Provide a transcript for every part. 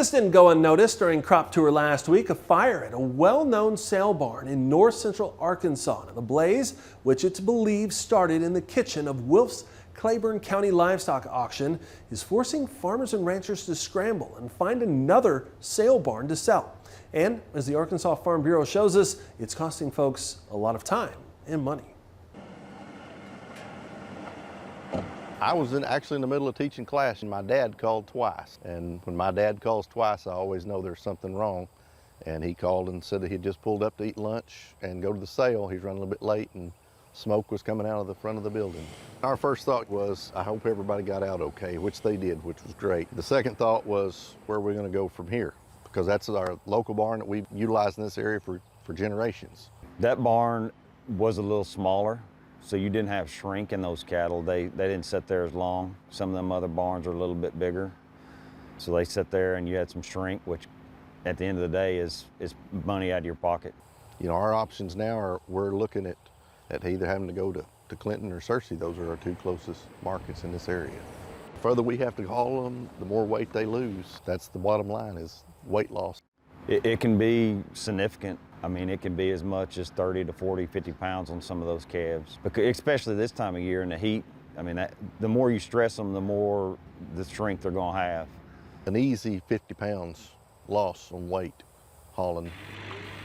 This didn't go unnoticed during crop tour last week. A fire at a well-known sale barn in north central Arkansas. The blaze, which it's believed started in the kitchen of Wilf's Claiborne County Livestock Auction, is forcing farmers and ranchers to scramble and find another sale barn to sell. And as the Arkansas Farm Bureau shows us, it's costing folks a lot of time and money. I was actually in the middle of teaching class and my dad called twice. And when my dad calls twice, I always know there's something wrong. And he called and said that he'd just pulled up to eat lunch and go to the sale. He's running a little bit late and smoke was coming out of the front of the building. Our first thought was, I hope everybody got out okay, which they did, which was great. The second thought was, where are we gonna go from here? Because that's our local barn that we've utilized in this area for generations. That barn was a little smaller, so you didn't have shrink in those cattle. They didn't sit there as long. Some of them other barns are a little bit bigger. So they sit there and you had some shrink, which at the end of the day is money out of your pocket. You know, our options now are, we're looking at either having to go to Clinton or Searcy. Those are our two closest markets in this area. The further we have to haul them, the more weight they lose. That's the bottom line, is weight loss. It can be significant. I mean, it can be as much as 30 to 40, 50 pounds on some of those calves, because especially this time of year in the heat. I mean, the more you stress them, the more the strength they're gonna have. An easy 50 pounds loss on weight hauling.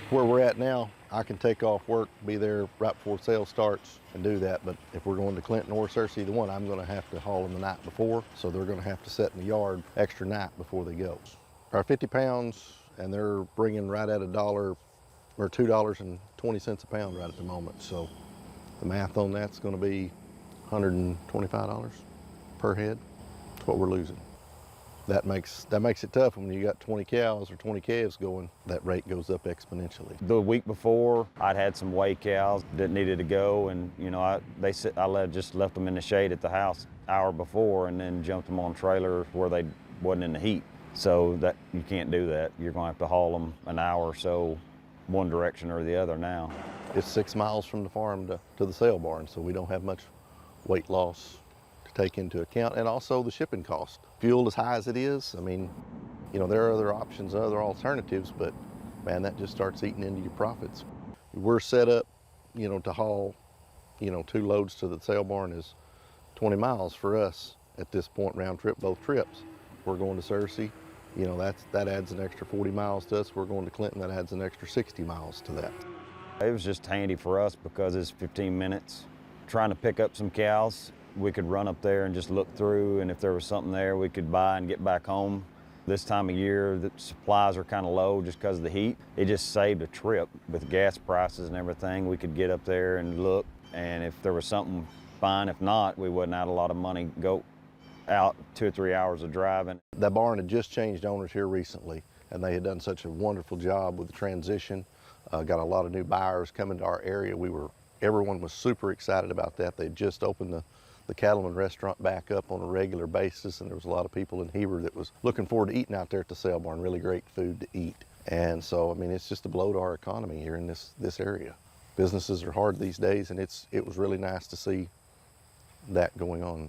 Where we're at now, I can take off work, be there right before sale starts and do that. But if we're going to Clinton or Searcy, either one, I'm gonna have to haul them the night before. So they're gonna have to sit in the yard extra night before they go. Our 50 pounds, and they're bringing right at $1 or $2.20 a pound right at the moment. So the math on that's gonna be $125 per head. That's what we're losing. That makes it tough when you got 20 cows or 20 calves going. That rate goes up exponentially. The week before, I'd had some weigh cows that needed to go, and you know, I just left them in the shade at the house hour before, and then jumped them on trailers where they wasn't in the heat. So that you can't do that. You're gonna have to haul them an hour or so, one direction or the other now. It's 6 miles from the farm to the sale barn, so we don't have much weight loss to take into account, and also the shipping cost. Fuel as high as it is, I mean, you know, there are other options, other alternatives, but man, that just starts eating into your profits. We're set up, you know, to haul, you know, 2 loads to the sale barn is 20 miles for us at this point, round trip, both trips. We're going to Searcy, you know, that adds an extra 40 miles to us. We're going to Clinton, that adds an extra 60 miles to that. It was just handy for us because it's 15 minutes. Trying to pick up some cows, we could run up there and just look through, and if there was something there, we could buy and get back home. This time of year, the supplies are kind of low just because of the heat. It just saved a trip with gas prices and everything. We could get up there and look, and if there was something, fine. If not, we wouldn't have a lot of money go out 2 or 3 hours of driving. That barn had just changed owners here recently, and they had done such a wonderful job with the transition. Got a lot of new buyers coming to our area. Everyone was super excited about that. They just opened the Cattleman restaurant back up on a regular basis, and there was a lot of people in Heber that was looking forward to eating out there at the sale barn. Really great food to eat. And so, I mean, it's just a blow to our economy here in this area. Businesses are hard these days, and it was really nice to see that going on.